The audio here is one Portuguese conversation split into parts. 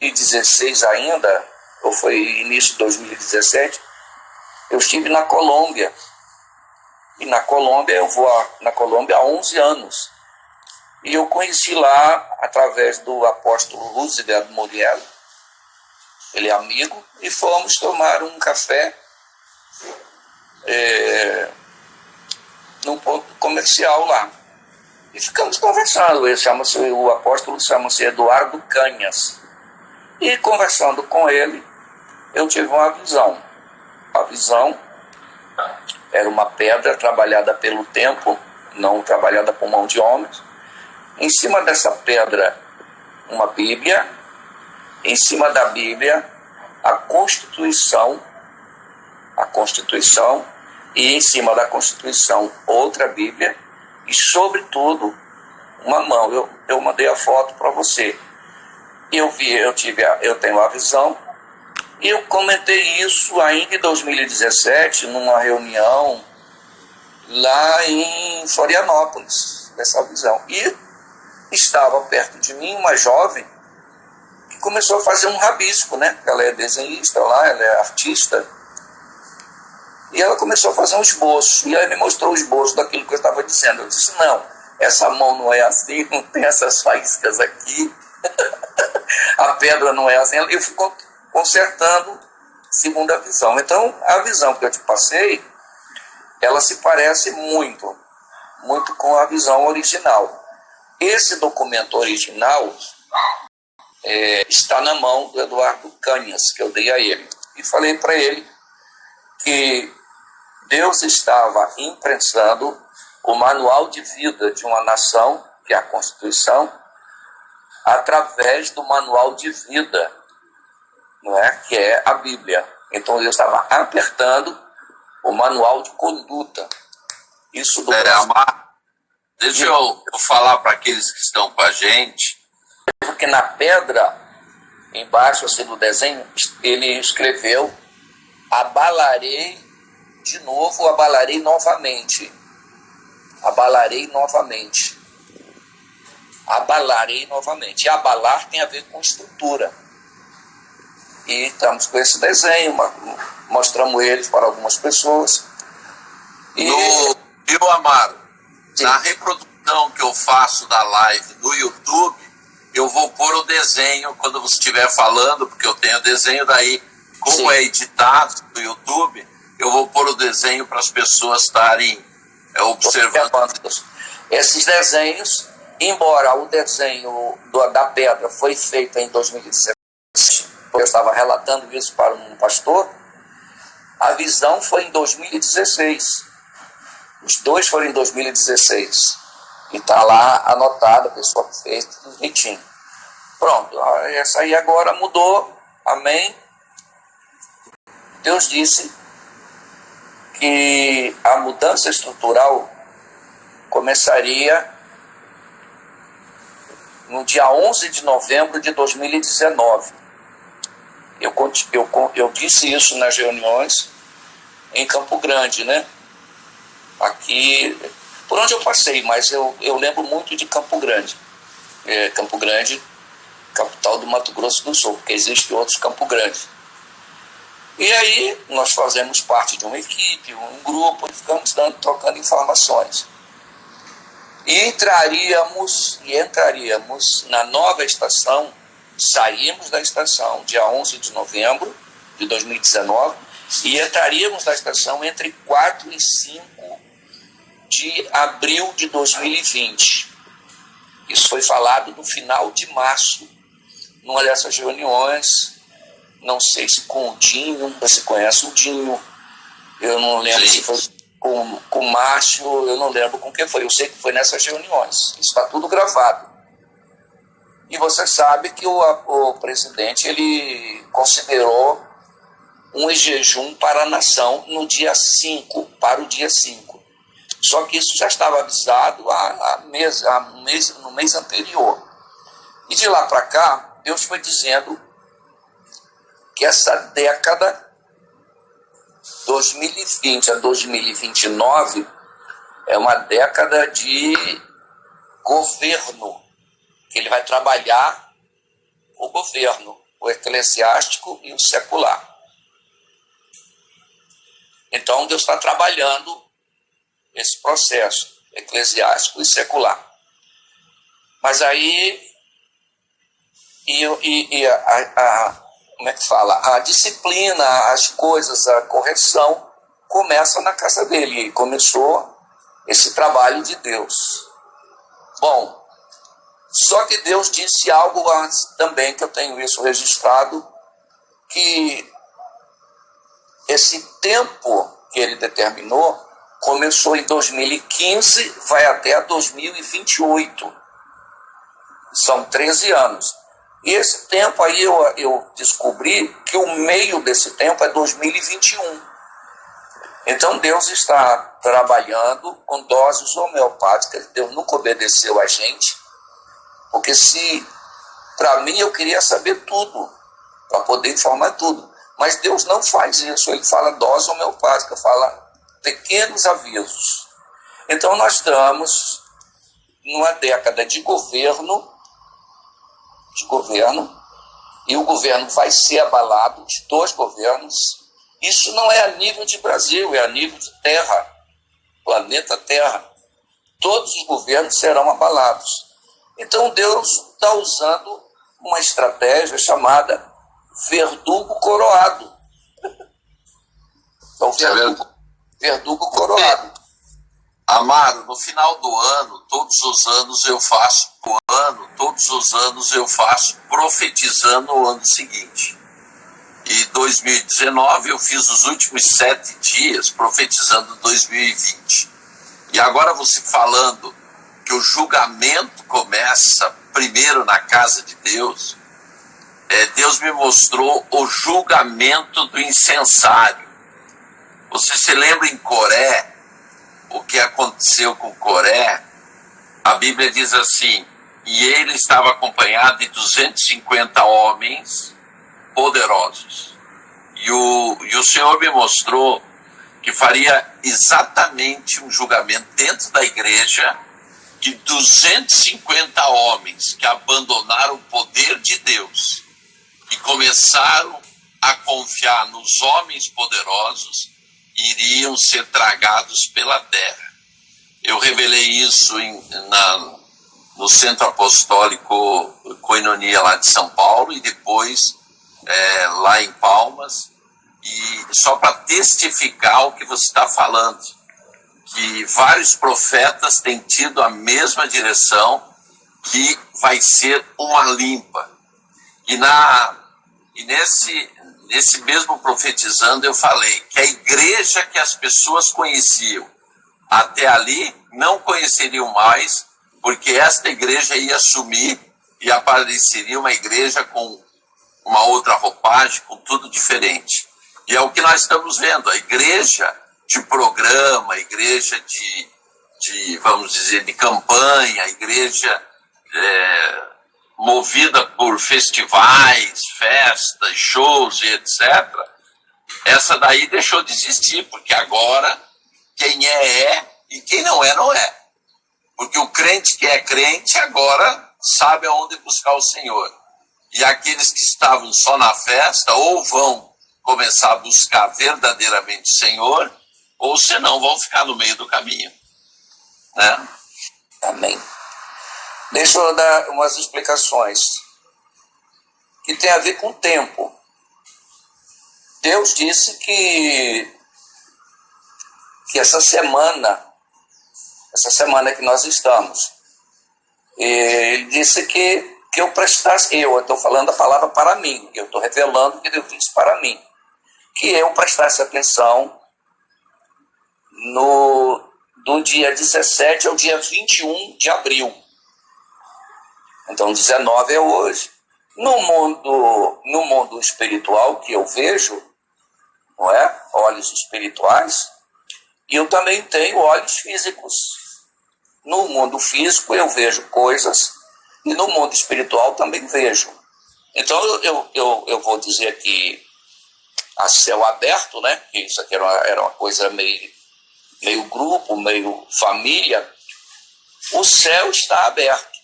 2016 ainda, ou foi início de 2017, eu estive na Colômbia. E na Colômbia, eu vou na Colômbia há 11 anos. E eu conheci lá, através do apóstolo Roosevelt Muriel, ele é amigo, e fomos tomar um café num ponto comercial lá. E ficamos conversando. O apóstolo chama-se Eduardo Canhas. E conversando com ele, eu tive uma visão. A visão era uma pedra trabalhada pelo tempo, não trabalhada por mão de homens. Em cima dessa pedra, uma Bíblia. Em cima da Bíblia, a Constituição. E em cima da Constituição, outra Bíblia. E, sobretudo, uma mão. Eu mandei a foto para você. Eu tenho a visão. E eu comentei isso ainda em 2017, numa reunião lá em Florianópolis, dessa visão. E estava perto de mim uma jovem que começou a fazer um rabisco, né? Ela é desenhista lá, ela é artista. E ela começou a fazer um esboço. E ela me mostrou o esboço daquilo que eu estava dizendo. Eu disse, não, essa mão não é assim, não tem essas faíscas aqui. A pedra não é assim. Eu fui consertando segundo a visão. Então, a visão que eu te passei, ela se parece muito com a visão original. Esse documento original está na mão do Eduardo Canhas, que eu dei a ele. E falei para ele que Deus estava imprensando o manual de vida de uma nação, que é a Constituição, através do manual de vida, não é? Que é a Bíblia. Então Deus estava apertando o manual de conduta. Isso do Amar, deixa eu falar para aqueles que estão com a gente. Porque na pedra, embaixo assim, do desenho, ele escreveu: abalarei de novo, abalarei novamente. Abalarei novamente. Abalarei novamente. E abalar tem a ver com estrutura. E estamos com esse desenho, mostramos ele para algumas pessoas. Viu, Amaro? Sim. Na reprodução que eu faço da live no YouTube, eu vou pôr o desenho quando você estiver falando, porque eu tenho desenho daí, como Sim. é editado no YouTube, eu vou pôr o desenho para as pessoas estarem observando. Esses desenhos, embora o desenho da pedra foi feito em 2017, eu estava relatando isso para um pastor, a visão foi em 2016. Os dois foram em 2016. E está lá anotado, a pessoa que fez, tudo bonitinho. Pronto, essa aí agora mudou, amém. Deus disse que a mudança estrutural começaria no dia 11 de novembro de 2019. Eu disse isso nas reuniões em Campo Grande, né? Aqui, por onde eu passei, mas eu lembro muito de Campo Grande. Campo Grande, capital do Mato Grosso do Sul, porque existe outros Campo Grande. E aí nós fazemos parte de uma equipe, um grupo, e ficamos trocando informações. E entraríamos na nova estação, saímos da estação dia 11 de novembro de 2019 e entraríamos na estação entre 4 e 5 de abril de 2020. Isso foi falado no final de março, numa dessas reuniões, não sei se com o Dinho, você conhece o Dinho, eu não lembro se foi com o Márcio, eu não lembro com quem foi, eu sei que foi nessas reuniões, isso está tudo gravado. E você sabe que o presidente, ele considerou um jejum para a nação no dia 5, para o dia 5. Só que isso já estava avisado no mês anterior. E de lá para cá, Deus foi dizendo que essa década, 2020 a 2029, é uma década de governo, que ele vai trabalhar o governo. o eclesiástico e o secular. Então, Deus está trabalhando esse processo eclesiástico e secular. Mas aí, como é que fala? A disciplina, as coisas, a correção começa na casa dele. E começou esse trabalho de Deus. Bom, só que Deus disse algo antes também, que eu tenho isso registrado, que esse tempo que ele determinou começou em 2015, vai até 2028. São 13 anos. E esse tempo aí eu descobri que o meio desse tempo é 2021. Então Deus está trabalhando com doses homeopáticas. Deus nunca obedeceu a gente, porque se, para mim, eu queria saber tudo, para poder informar tudo. Mas Deus não faz isso, ele fala dose homeopática, fala pequenos avisos. Então nós estamos numa década de governo, e o governo vai ser abalado, de dois governos. Isso não é a nível de Brasil, é a nível de Terra, planeta Terra. Todos os governos serão abalados. Então Deus está usando uma estratégia chamada verdugo coroado. Então, verdugo coroado. Amaro, no final do ano, todos os anos eu faço profetizando o ano seguinte. E 2019 eu fiz os últimos 7 dias profetizando 2020. E agora você falando que o julgamento começa primeiro na casa de Deus, Deus me mostrou o julgamento do incensário. Você se lembra em Coré, o que aconteceu com Coré? A Bíblia diz assim: e ele estava acompanhado de 250 homens poderosos. E o Senhor me mostrou que faria exatamente um julgamento dentro da igreja de 250 homens que abandonaram o poder de Deus e começaram a confiar nos homens poderosos, iriam ser tragados pela terra. Eu revelei isso no Centro Apostólico Koinonia lá de São Paulo e depois lá em Palmas, e só para testificar o que você está falando, que vários profetas têm tido a mesma direção, que vai ser uma limpa. E nesse mesmo profetizando eu falei que a igreja que as pessoas conheciam até ali não conheceriam mais, porque esta igreja ia sumir e apareceria uma igreja com uma outra roupagem, com tudo diferente. E é o que nós estamos vendo, a igreja de programa, a igreja de vamos dizer, de campanha, a igreja movida por festivais, festas, shows e etc. Essa daí deixou de existir, porque agora quem é e quem não é, não é. Porque o crente que é crente agora sabe aonde buscar o Senhor. E aqueles que estavam só na festa ou vão começar a buscar verdadeiramente o Senhor, ou senão vão ficar no meio do caminho. Né? Amém. Deixa eu dar umas explicações que tem a ver com o tempo. Deus disse que essa semana que nós estamos, ele disse que eu prestasse, eu estou falando a palavra para mim, eu estou revelando o que Deus disse para mim, que eu prestasse atenção do dia 17 ao dia 21 de abril. Então, 19 é hoje. No mundo espiritual que eu vejo, não é? Olhos espirituais, e eu também tenho olhos físicos. No mundo físico eu vejo coisas, e no mundo espiritual também vejo. Então, eu vou dizer que a céu aberto, né? Que isso aqui era uma coisa meio grupo, meio família. O céu está aberto.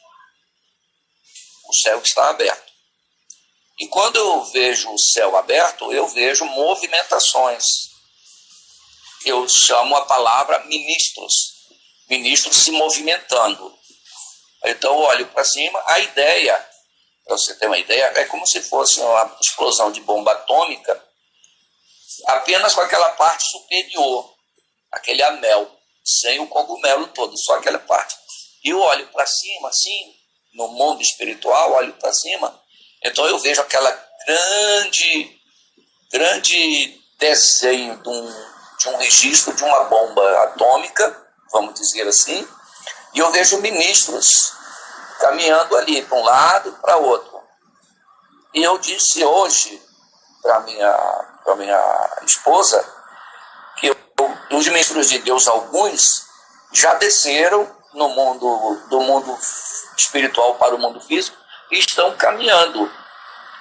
O céu está aberto. E quando eu vejo o céu aberto, eu vejo movimentações. Eu chamo a palavra ministros se movimentando. Então eu olho para cima, a ideia, para você ter uma ideia, é como se fosse uma explosão de bomba atômica, apenas com aquela parte superior, aquele anel, sem o cogumelo todo, só aquela parte. E eu olho para cima, assim, no mundo espiritual, olho para cima, então eu vejo aquela grande desenho de um registro de uma bomba atômica, vamos dizer assim, e eu vejo ministros caminhando ali para um lado e para outro. E eu disse hoje para minha esposa que os ministros de Deus, alguns, já desceram do mundo espiritual para o mundo físico e estão caminhando.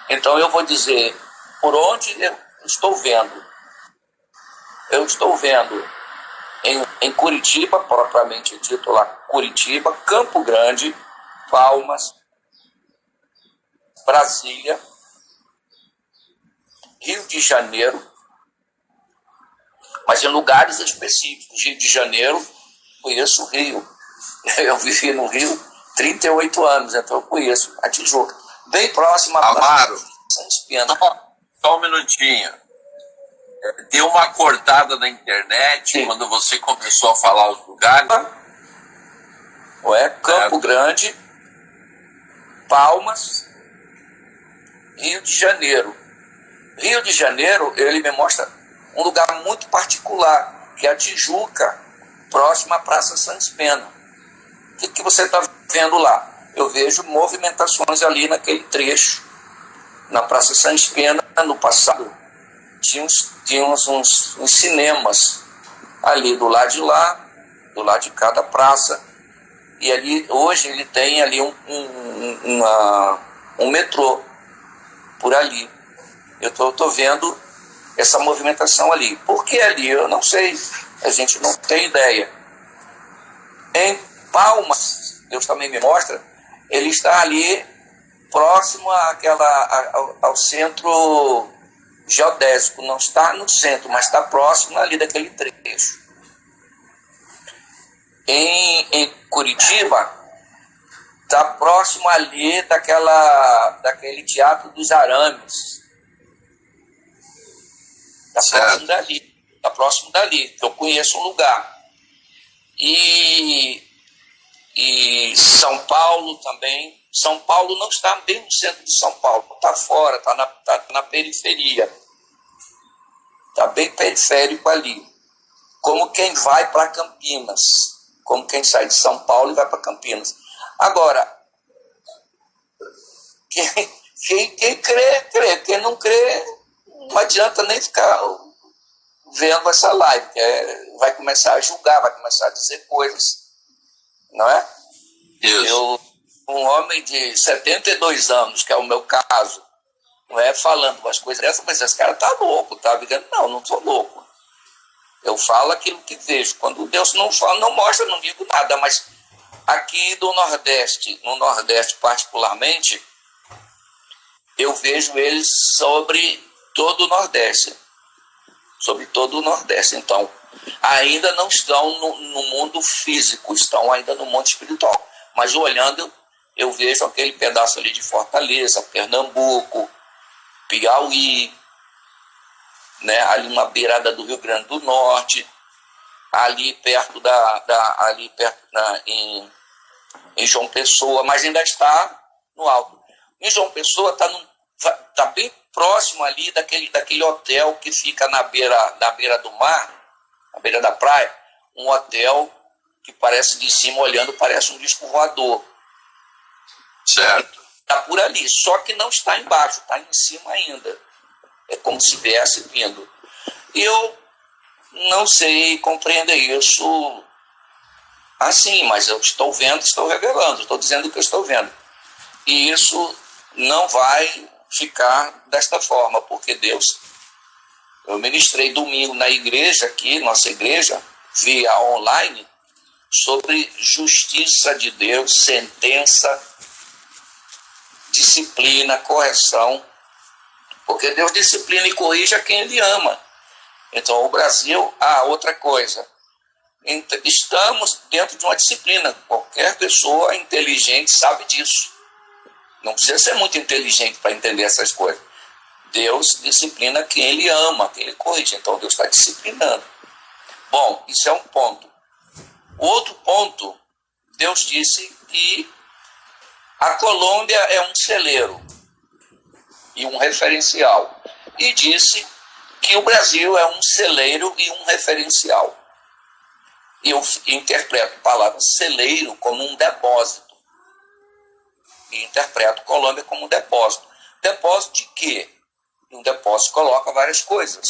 Então eu vou dizer por onde eu estou vendo. Eu estou vendo em Curitiba, propriamente dito lá, Curitiba, Campo Grande, Palmas, Brasília, Rio de Janeiro, mas em lugares específicos. Rio de Janeiro, conheço o Rio. Eu vivi no Rio 38 anos, então eu conheço a Tijuca. Bem próxima a Amaro, São Espina. só um minutinho. Deu uma cortada na internet. Sim. Quando você começou a falar os lugares. Campo Grande, Palmas, Rio de Janeiro. Rio de Janeiro, ele me mostra um lugar muito particular, que é a Tijuca, próxima à Praça Santos Pena. O que você está vendo lá? Eu vejo movimentações ali naquele trecho. Na Praça Santos Pena, no passado, tinha uns cinemas ali do lado de lá, do lado de cada praça. E ali, hoje ele tem ali um metrô por ali. Eu estou vendo essa movimentação ali. Por que ali? Eu não sei. A gente não tem ideia. Em Palmas, Deus também me mostra, ele está ali próximo ao centro geodésico. Não está no centro, mas está próximo ali daquele trecho. Em Curitiba, está próximo ali daquele Teatro dos Arames. Está próximo dali, que eu conheço um lugar. E São Paulo também. São Paulo não está bem no centro de São Paulo, está fora, está na periferia. Está bem periférico ali. Como quem vai para Campinas. Como quem sai de São Paulo e vai para Campinas. Agora, quem crê, crê. Quem não crê, não adianta nem ficar vendo essa live, vai começar a julgar, vai começar a dizer coisas, não é? Isso. Um homem de 72 anos, que é o meu caso, não é falando umas coisas dessas, mas esse cara tá louco, tá ligado? Não sou louco. Eu falo aquilo que vejo. Quando Deus não fala, não mostra, não digo nada, mas aqui do Nordeste, no Nordeste particularmente, eu vejo eles sobre todo o Nordeste. Sobre todo o Nordeste. Então, ainda não estão no mundo físico, estão ainda no mundo espiritual. Mas olhando, eu vejo aquele pedaço ali de Fortaleza, Pernambuco, Piauí, né, ali na beirada do Rio Grande do Norte, ali perto em João Pessoa, mas ainda está no alto. Em João Pessoa está bem próximo ali daquele hotel que fica na beira do mar, na beira da praia, um hotel que parece de cima olhando, parece um disco voador. Certo. Está por ali, só que não está embaixo, está em cima ainda. É como se viesse vindo. E eu não sei compreender isso assim, mas eu estou vendo, estou revelando, estou dizendo o que eu estou vendo. E isso não vai ficar desta forma, porque Deus... Eu ministrei domingo na igreja aqui, nossa igreja, via online, sobre justiça de Deus, sentença, disciplina, correção Porque Deus disciplina e corrige a quem Ele ama. Então, o Brasil... outra coisa. Estamos dentro de uma disciplina. Qualquer pessoa inteligente sabe disso. Não precisa ser muito inteligente para entender essas coisas. Deus disciplina quem Ele ama, quem Ele corrige. Então, Deus está disciplinando. Bom, isso é um ponto. O outro ponto, Deus disse que a Colômbia é um celeiro e um referencial. E disse que o Brasil é um celeiro e um referencial. E eu interpreto a palavra celeiro como um depósito. E interpreto Colômbia como um depósito. Depósito de quê? Um depósito coloca várias coisas.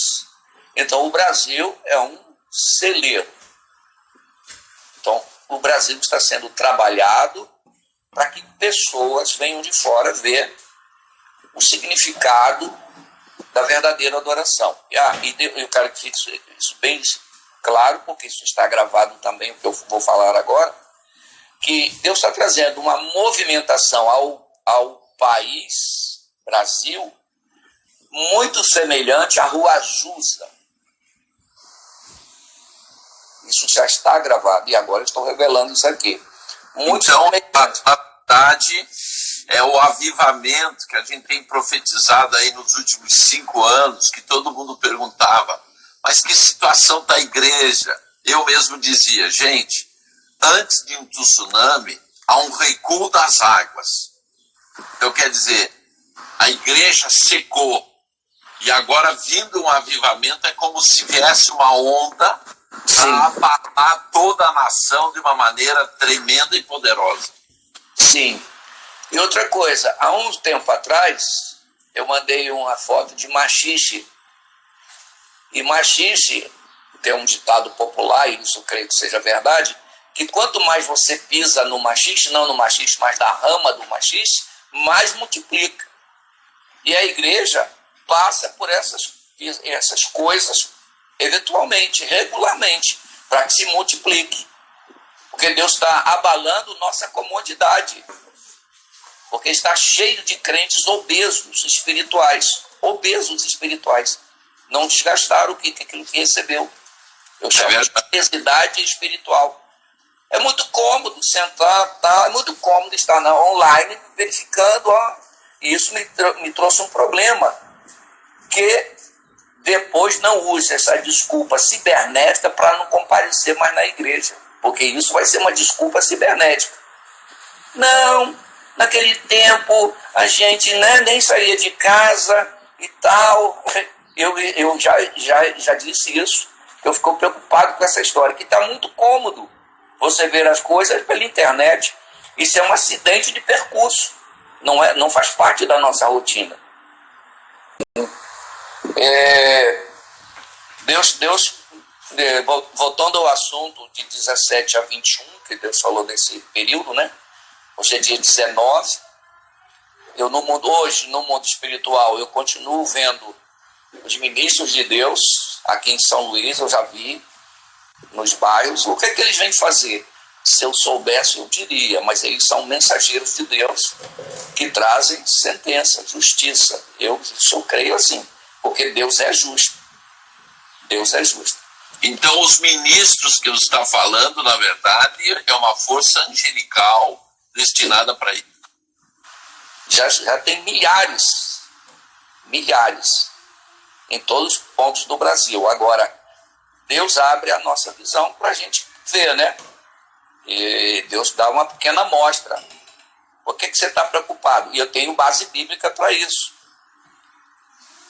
Então, o Brasil é um celeiro. Então, o Brasil está sendo trabalhado para que pessoas venham de fora ver o significado da verdadeira adoração. E eu quero que fique isso bem claro, porque isso está gravado também, o que eu vou falar agora, que Deus está trazendo uma movimentação ao país, Brasil, muito semelhante à Rua Azusa. Isso já está gravado, e agora eu estou revelando isso aqui. Muito então, semelhante. na verdade, é o avivamento que a gente tem profetizado aí nos últimos 5 anos, que todo mundo perguntava, mas que situação está a igreja? Eu mesmo dizia, gente, antes de um tsunami, há um recuo das águas. Então, quer dizer, a igreja secou, e agora, vindo um avivamento, é como se viesse uma onda a abalar toda a nação de uma maneira tremenda e poderosa. Sim. E outra coisa, há um tempo atrás, eu mandei uma foto de machixe. E machixe, tem um ditado popular, e isso eu creio que seja verdade, que quanto mais você pisa no machixe, não no machixe, mas na rama do machixe, mais multiplica. E a igreja passa por essas coisas, eventualmente, regularmente, para que se multiplique. Porque Deus está abalando nossa comodidade. Porque está cheio de crentes obesos espirituais. Obesos espirituais. Não desgastaram aquilo que recebeu. Eu chamo de obesidade espiritual. É muito cômodo sentar, é muito cômodo estar online verificando. E isso me trouxe um problema. Que depois não use essa desculpa cibernética para não comparecer mais na igreja. Porque isso vai ser uma desculpa cibernética. Não, naquele tempo a gente nem saía de casa e tal. Eu já disse isso, que eu fico preocupado com essa história, que está muito cômodo você ver as coisas pela internet. Isso é um acidente de percurso, não faz parte da nossa rotina. Deus, voltando ao assunto de 17 a 21, que Deus falou nesse período, né? Hoje é dia 19. Hoje, no mundo espiritual, eu continuo vendo os ministros de Deus, aqui em São Luís, eu já vi, nos bairros. O que é que eles vêm fazer? Se eu soubesse, eu diria, mas eles são mensageiros de Deus, que trazem sentença, justiça. Eu creio assim, porque Deus é justo. Deus é justo. Então, os ministros que você está falando, na verdade, é uma força angelical destinada para isso. Já tem milhares, em todos os pontos do Brasil. Agora, Deus abre a nossa visão para a gente ver, né? E Deus dá uma pequena amostra. Por que você está preocupado? E eu tenho base bíblica para isso.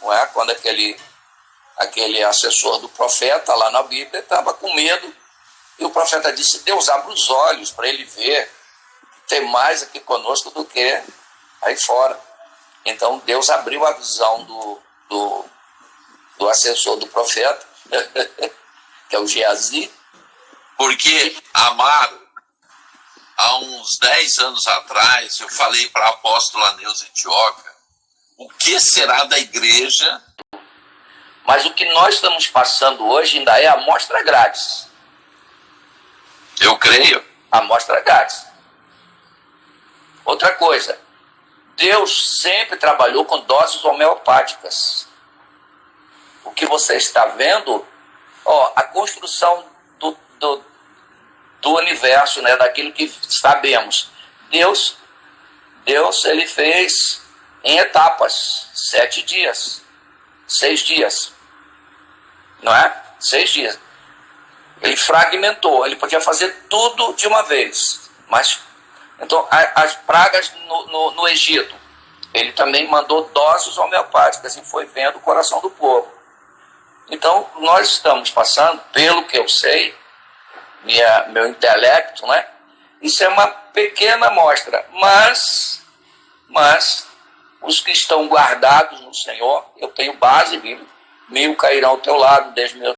Não é? Quando aquele assessor do profeta lá na Bíblia estava com medo, e o profeta disse: Deus abre os olhos para ele ver, tem mais aqui conosco do que aí fora. Então Deus abriu a visão do assessor do profeta, que é o Geazi. Porque, Amaro, há uns 10 anos atrás, eu falei para a apóstola Neuza Etioca, o que será da igreja? Mas o que nós estamos passando hoje ainda é amostra grátis. Eu creio. Amostra grátis. Outra coisa, Deus sempre trabalhou com doses homeopáticas. O que você está vendo, a construção do universo, né, daquilo que sabemos. Deus ele fez em etapas, 7 dias, 6 dias, não é? 6 dias. Ele fragmentou, ele podia fazer tudo de uma vez, mas então as pragas no Egito, ele também mandou doses homeopáticas e foi vendo o coração do povo. Então nós estamos passando, pelo que eu sei, meu intelecto, né? Isso é uma pequena amostra, mas os que estão guardados no Senhor, eu tenho base bíblica, 1000 cairão ao teu lado, 10.000